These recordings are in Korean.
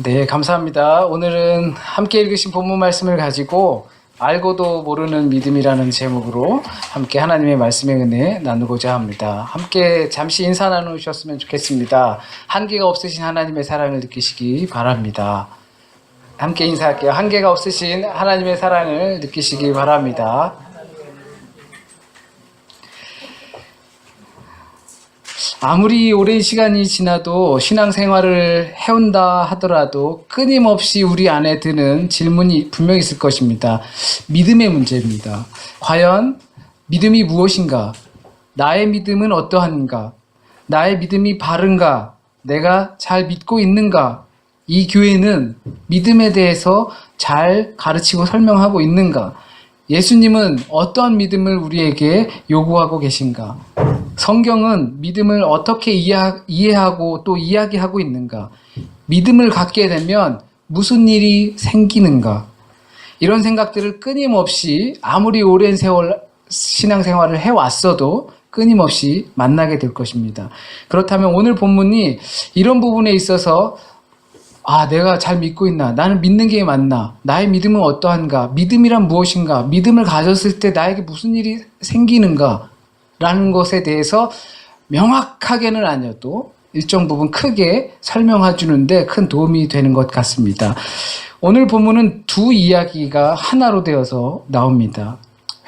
네, 감사합니다. 오늘은 함께 읽으신 본문 말씀을 가지고 알고도 모르는 믿음이라는 제목으로 함께 하나님의 말씀의 은혜 나누고자 합니다. 함께 잠시 인사 나누셨으면 좋겠습니다. 한계가 없으신 하나님의 사랑을 느끼시기 바랍니다. 함께 인사할게요. 한계가 없으신 하나님의 사랑을 느끼시기 바랍니다. 아무리 오랜 시간이 지나도 신앙생활을 해온다 하더라도 끊임없이 우리 안에 드는 질문이 분명히 있을 것입니다. 믿음의 문제입니다. 과연 믿음이 무엇인가? 나의 믿음은 어떠한가? 나의 믿음이 바른가? 내가 잘 믿고 있는가? 이 교회는 믿음에 대해서 잘 가르치고 설명하고 있는가? 예수님은 어떠한 믿음을 우리에게 요구하고 계신가? 성경은 믿음을 어떻게 이해하고 또 이야기하고 있는가? 믿음을 갖게 되면 무슨 일이 생기는가? 이런 생각들을 끊임없이 아무리 오랜 세월 신앙생활을 해왔어도 끊임없이 만나게 될 것입니다. 그렇다면 오늘 본문이 이런 부분에 있어서 내가 잘 믿고 있나? 나는 믿는 게 맞나? 나의 믿음은 어떠한가? 믿음이란 무엇인가? 믿음을 가졌을 때 나에게 무슨 일이 생기는가? 라는 것에 대해서 명확하게는 아니어도 일정 부분 크게 설명해 주는데 큰 도움이 되는 것 같습니다. 오늘 본문은 두 이야기가 하나로 되어서 나옵니다.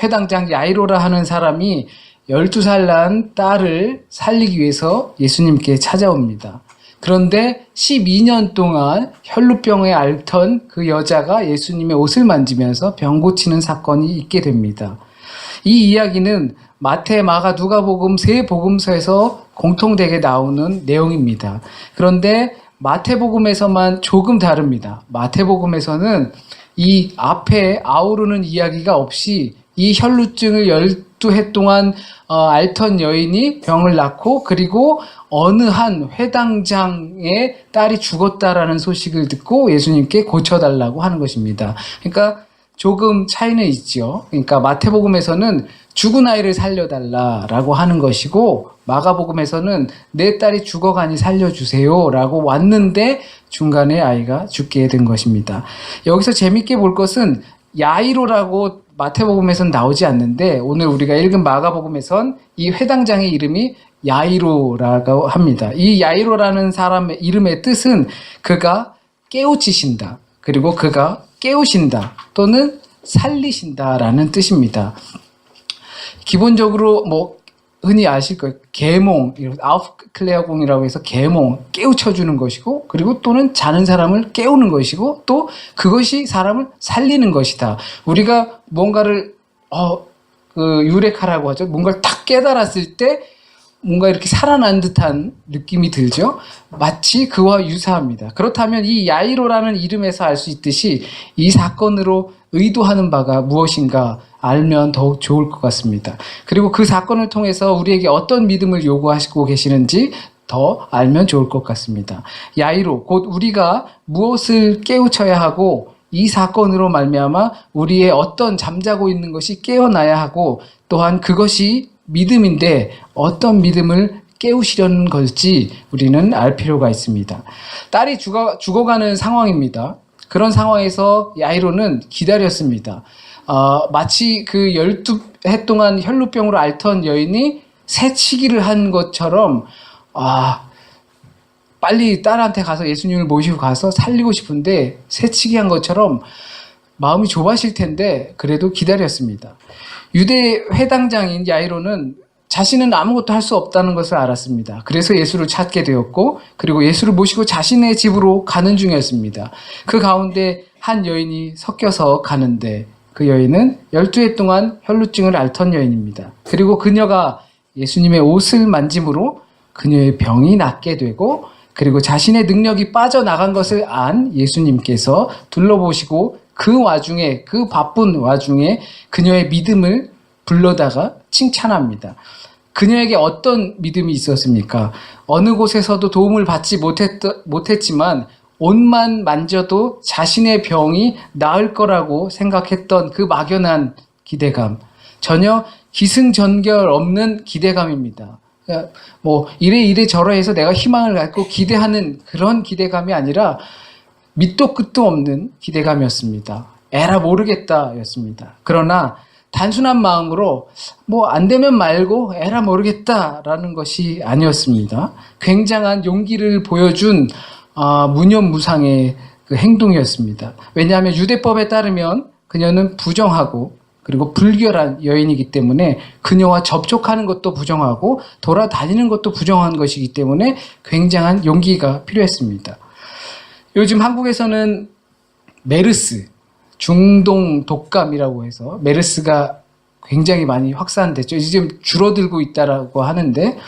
회당장 야이로라 하는 사람이 12살 난 딸을 살리기 위해서 예수님께 찾아옵니다. 그런데 12년 동안 혈루병에 앓던 그 여자가 예수님의 옷을 만지면서 병 고치는 사건이 있게 됩니다. 이 이야기는 마태, 마가, 누가복음 세 복음서에서 공통되게 나오는 내용입니다. 그런데 마태복음에서만 조금 다릅니다. 마태복음에서는 이 앞에 아우르는 이야기가 없이 이 혈루증을 12해 동안 앓던 여인이 병을 낳고 그리고 어느 한 회당장의 딸이 죽었다라는 소식을 듣고 예수님께 고쳐달라고 하는 것입니다. 그러니까 조금 차이는 있죠. 그러니까 마태복음에서는 죽은 아이를 살려달라라고 하는 것이고 마가복음에서는 내 딸이 죽어가니 살려주세요라고 왔는데 중간에 아이가 죽게 된 것입니다. 여기서 재밌게 볼 것은 야이로라고 마태복음에서는 나오지 않는데 오늘 우리가 읽은 마가복음에선 이 회당장의 이름이 야이로라고 합니다. 이 야이로라는 사람의 이름의 뜻은 그가 깨우치신다. 그리고 그가 깨우신다 또는 살리신다라는 뜻입니다. 기본적으로 흔히 아실 거예요. 계몽, 아우프클레어공이라고 해서 계몽, 깨우쳐주는 것이고 그리고 또는 자는 사람을 깨우는 것이고 또 그것이 사람을 살리는 것이다. 우리가 뭔가를 유레카라고 하죠. 뭔가를 딱 깨달았을 때 뭔가 이렇게 살아난 듯한 느낌이 들죠. 마치 그와 유사합니다. 그렇다면 이 야이로라는 이름에서 알 수 있듯이 이 사건으로 의도하는 바가 무엇인가 알면 더욱 좋을 것 같습니다. 그리고 그 사건을 통해서 우리에게 어떤 믿음을 요구하시고 계시는지 더 알면 좋을 것 같습니다. 야이로, 곧 우리가 무엇을 깨우쳐야 하고 이 사건으로 말미암아 우리의 어떤 잠자고 있는 것이 깨어나야 하고 또한 그것이 믿음인데 어떤 믿음을 깨우시려는 걸지 우리는 알 필요가 있습니다. 딸이 죽어가는 상황입니다. 그런 상황에서 야이로는 기다렸습니다. 마치 그 12해 동안 혈루병으로 앓던 여인이 새치기를 한 것처럼 빨리 딸한테 가서 예수님을 모시고 가서 살리고 싶은데 새치기 한 것처럼 마음이 좁아질 텐데 그래도 기다렸습니다. 유대 회당장인 야이로는 자신은 아무것도 할 수 없다는 것을 알았습니다. 그래서 예수를 찾게 되었고 그리고 예수를 모시고 자신의 집으로 가는 중이었습니다. 그 가운데 한 여인이 섞여서 가는데 그 여인은 12해 동안 혈루증을 앓던 여인입니다. 그리고 그녀가 예수님의 옷을 만짐으로 그녀의 병이 낫게 되고 그리고 자신의 능력이 빠져나간 것을 안 예수님께서 둘러보시고 그 와중에 그 바쁜 와중에 그녀의 믿음을 불러다가 칭찬합니다. 그녀에게 어떤 믿음이 있었습니까? 어느 곳에서도 도움을 받지 못했지만 옷만 만져도 자신의 병이 나을 거라고 생각했던 그 막연한 기대감. 전혀 기승전결 없는 기대감입니다. 이래 저래 해서 내가 희망을 갖고 기대하는 그런 기대감이 아니라 밑도 끝도 없는 기대감이었습니다. 에라 모르겠다 였습니다. 그러나 단순한 마음으로 뭐 안 되면 말고 에라 모르겠다라는 것이 아니었습니다. 굉장한 용기를 보여준 무념무상의 그 행동이었습니다. 왜냐하면 유대법에 따르면 그녀는 부정하고 그리고 불결한 여인이기 때문에 그녀와 접촉하는 것도 부정하고 돌아다니는 것도 부정한 것이기 때문에 굉장한 용기가 필요했습니다. 요즘 한국에서는 메르스, 중동 독감이라고 해서 메르스가 굉장히 많이 확산됐죠. 이제 줄어들고 있다라고 하는데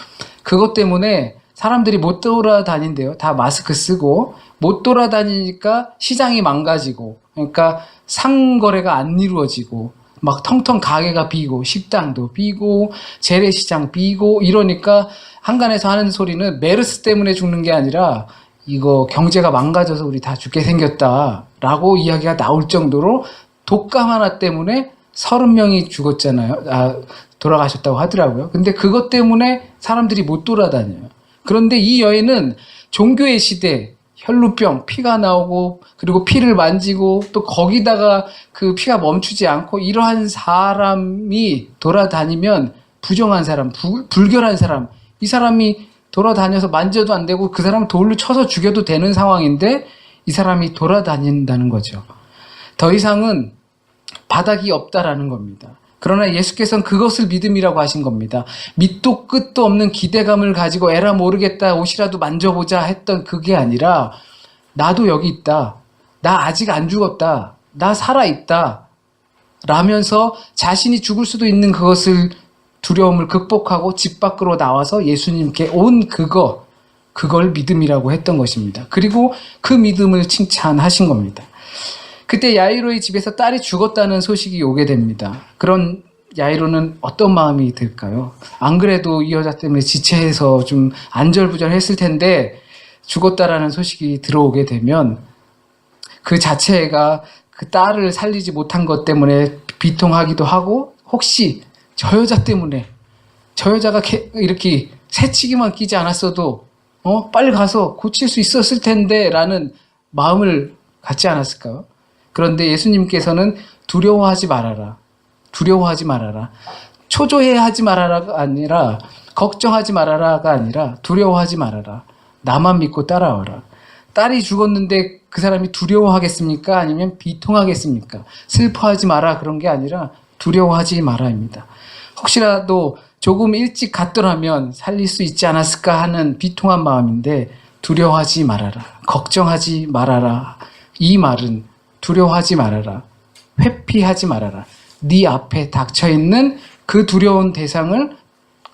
그것 때문에 사람들이 못 돌아다닌대요. 다 마스크 쓰고 못 돌아다니니까 시장이 망가지고 그러니까 상거래가 안 이루어지고 막 텅텅 가게가 비고 식당도 비고 재래시장 비고 이러니까 한간에서 하는 소리는 메르스 때문에 죽는 게 아니라 이거 경제가 망가져서 우리 다 죽게 생겼다라고 이야기가 나올 정도로 독감 하나 때문에 30명이 죽었잖아요. 돌아가셨다고 하더라고요. 근데 그것 때문에 사람들이 못 돌아다녀요. 그런데 이 여인은 종교의 시대, 혈루병, 피가 나오고 그리고 피를 만지고 또 거기다가 그 피가 멈추지 않고 이러한 사람이 돌아다니면 부정한 사람, 불결한 사람, 이 사람이 돌아다녀서 만져도 안 되고 그 사람 돌로 쳐서 죽여도 되는 상황인데 이 사람이 돌아다닌다는 거죠. 더 이상은 바닥이 없다라는 겁니다. 그러나 예수께서는 그것을 믿음이라고 하신 겁니다. 밑도 끝도 없는 기대감을 가지고 에라 모르겠다 옷이라도 만져보자 했던 그게 아니라 나도 여기 있다. 나 아직 안 죽었다. 나 살아있다. 라면서 자신이 죽을 수도 있는 그것을 두려움을 극복하고 집 밖으로 나와서 예수님께 온 그걸 믿음이라고 했던 것입니다. 그리고 그 믿음을 칭찬하신 겁니다. 그때 야이로의 집에서 딸이 죽었다는 소식이 오게 됩니다. 그런 야이로는 어떤 마음이 들까요? 안 그래도 이 여자 때문에 지체해서 좀 안절부절했을 텐데 죽었다라는 소식이 들어오게 되면 그 자체가 그 딸을 살리지 못한 것 때문에 비통하기도 하고 혹시 저 여자 때문에 저 여자가 이렇게 새치기만 끼지 않았어도 빨리 가서 고칠 수 있었을 텐데 라는 마음을 갖지 않았을까요? 그런데 예수님께서는 두려워하지 말아라. 두려워하지 말아라. 초조해하지 말아라가 아니라 걱정하지 말아라가 아니라 두려워하지 말아라. 나만 믿고 따라와라. 딸이 죽었는데 그 사람이 두려워하겠습니까? 아니면 비통하겠습니까? 슬퍼하지 마라 그런 게 아니라 두려워하지 마라입니다. 혹시라도 조금 일찍 갔더라면 살릴 수 있지 않았을까 하는 비통한 마음인데 두려워하지 말아라. 걱정하지 말아라. 이 말은 두려워하지 말아라. 회피하지 말아라. 네 앞에 닥쳐있는 그 두려운 대상을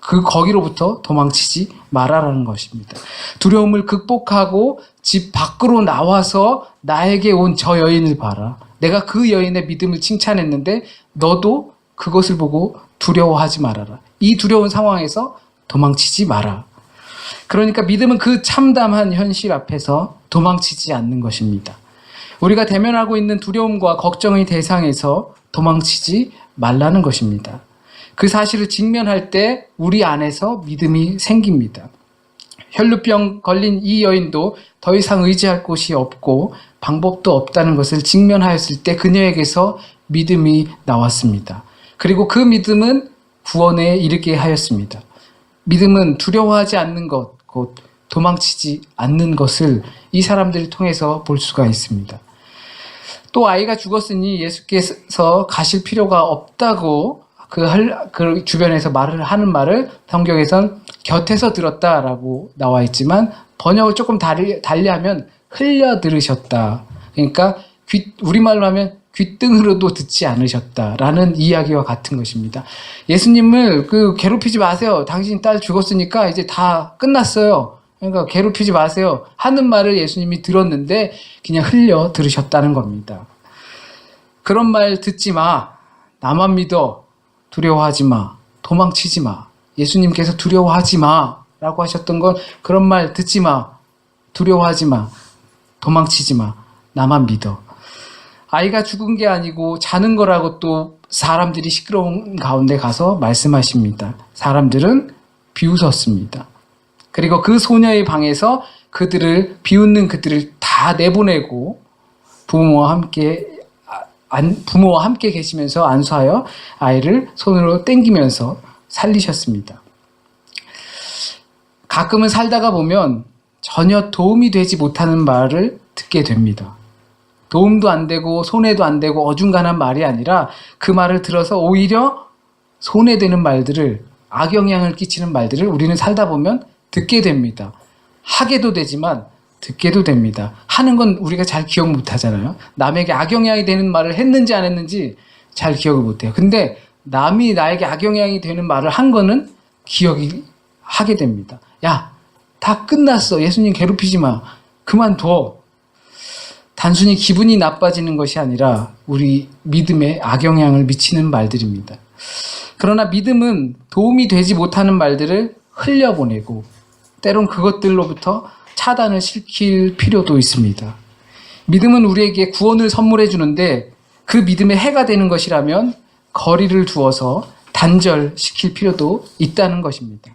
거기로부터 도망치지 말아라는 것입니다. 두려움을 극복하고 집 밖으로 나와서 나에게 온 저 여인을 봐라. 내가 그 여인의 믿음을 칭찬했는데 너도 그것을 보고 두려워하지 말아라. 이 두려운 상황에서 도망치지 마라. 그러니까 믿음은 그 참담한 현실 앞에서 도망치지 않는 것입니다. 우리가 대면하고 있는 두려움과 걱정의 대상에서 도망치지 말라는 것입니다. 그 사실을 직면할 때 우리 안에서 믿음이 생깁니다. 혈루병 걸린 이 여인도 더 이상 의지할 곳이 없고 방법도 없다는 것을 직면하였을 때 그녀에게서 믿음이 나왔습니다. 그리고 그 믿음은 구원에 이르게 하였습니다. 믿음은 두려워하지 않는 것, 곧 도망치지 않는 것을 이 사람들을 통해서 볼 수가 있습니다. 또 아이가 죽었으니 예수께서 가실 필요가 없다고 그 주변에서 하는 말을 성경에선 곁에서 들었다라고 나와 있지만 번역을 조금 달리하면 흘려 들으셨다. 그러니까 우리말로 하면 귓등으로도 듣지 않으셨다라는 이야기와 같은 것입니다. 예수님을 괴롭히지 마세요. 당신 딸 죽었으니까 이제 다 끝났어요. 그러니까 괴롭히지 마세요. 하는 말을 예수님이 들었는데 그냥 흘려 들으셨다는 겁니다. 그런 말 듣지 마. 나만 믿어. 두려워하지 마. 도망치지 마. 예수님께서 두려워하지 마. 라고 하셨던 건 그런 말 듣지 마. 두려워하지 마. 도망치지 마. 나만 믿어. 아이가 죽은 게 아니고 자는 거라고 또 사람들이 시끄러운 가운데 가서 말씀하십니다. 사람들은 비웃었습니다. 그리고 그 소녀의 방에서 비웃는 그들을 다 내보내고 부모와 함께 계시면서 안수하여 아이를 손으로 땡기면서 살리셨습니다. 가끔은 살다가 보면 전혀 도움이 되지 못하는 말을 듣게 됩니다. 도움도 안 되고 손해도 안 되고 어중간한 말이 아니라 그 말을 들어서 오히려 손해되는 말들을, 악영향을 끼치는 말들을 우리는 살다 보면 듣게 됩니다. 하게도 되지만 듣게도 됩니다. 하는 건 우리가 잘 기억 못 하잖아요. 남에게 악영향이 되는 말을 했는지 안 했는지 잘 기억을 못 해요. 근데 남이 나에게 악영향이 되는 말을 한 거는 기억이 하게 됩니다. 야, 다 끝났어. 예수님 괴롭히지 마. 그만둬. 단순히 기분이 나빠지는 것이 아니라 우리 믿음에 악영향을 미치는 말들입니다. 그러나 믿음은 도움이 되지 못하는 말들을 흘려보내고 때론 그것들로부터 차단을 시킬 필요도 있습니다. 믿음은 우리에게 구원을 선물해 주는데 그 믿음의 해가 되는 것이라면 거리를 두어서 단절시킬 필요도 있다는 것입니다.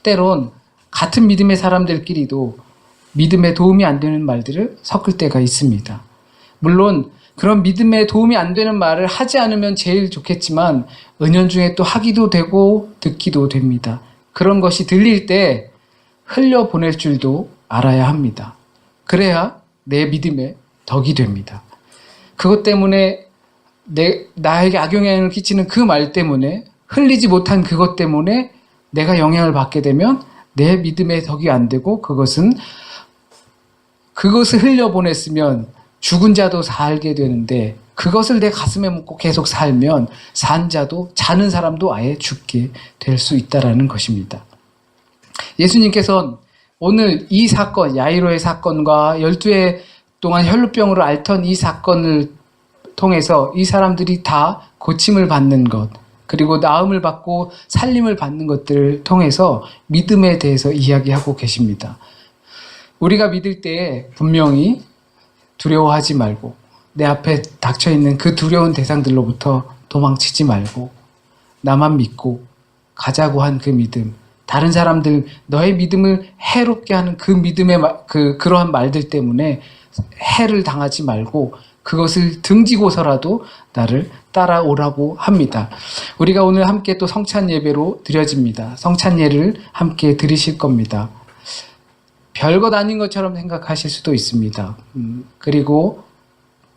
때론 같은 믿음의 사람들끼리도 믿음에 도움이 안 되는 말들을 섞을 때가 있습니다. 물론 그런 믿음에 도움이 안 되는 말을 하지 않으면 제일 좋겠지만 은연중에 또 하기도 되고 듣기도 됩니다. 그런 것이 들릴 때 흘려보낼 줄도 알아야 합니다. 그래야 내 믿음에 덕이 됩니다. 그것 때문에 나에게 악영향을 끼치는 그 말 때문에 흘리지 못한 그것 때문에 내가 영향을 받게 되면 내 믿음에 덕이 안 되고 그것을 흘려보냈으면 죽은 자도 살게 되는데 그것을 내 가슴에 묻고 계속 살면 산 자도 자는 사람도 아예 죽게 될 수 있다라는 것입니다. 예수님께서는 오늘 이 사건, 야이로의 사건과 12해 동안 혈루병으로 앓던 이 사건을 통해서 이 사람들이 다 고침을 받는 것, 그리고 나음을 받고 살림을 받는 것들을 통해서 믿음에 대해서 이야기하고 계십니다. 우리가 믿을 때 분명히 두려워하지 말고 내 앞에 닥쳐있는 그 두려운 대상들로부터 도망치지 말고 나만 믿고 가자고 한 그 믿음, 다른 사람들 너의 믿음을 해롭게 하는 그 믿음의 그러한 말들 때문에 해를 당하지 말고 그것을 등지고서라도 나를 따라오라고 합니다. 우리가 오늘 함께 또 성찬 예배로 드려집니다. 성찬 예를 함께 드리실 겁니다. 별것 아닌 것처럼 생각하실 수도 있습니다. 그리고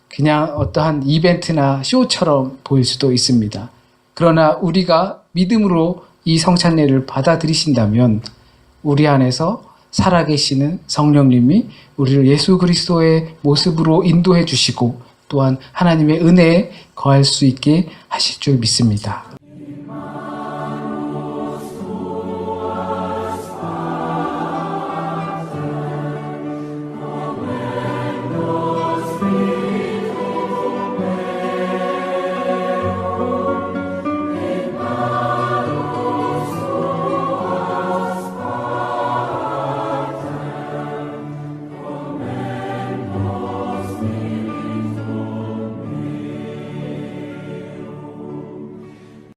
그냥 어떠한 이벤트나 쇼처럼 보일 수도 있습니다. 그러나 우리가 믿음으로 이 성찬례를 받아들이신다면 우리 안에서 살아계시는 성령님이 우리를 예수 그리스도의 모습으로 인도해 주시고 또한 하나님의 은혜에 거할 수 있게 하실 줄 믿습니다.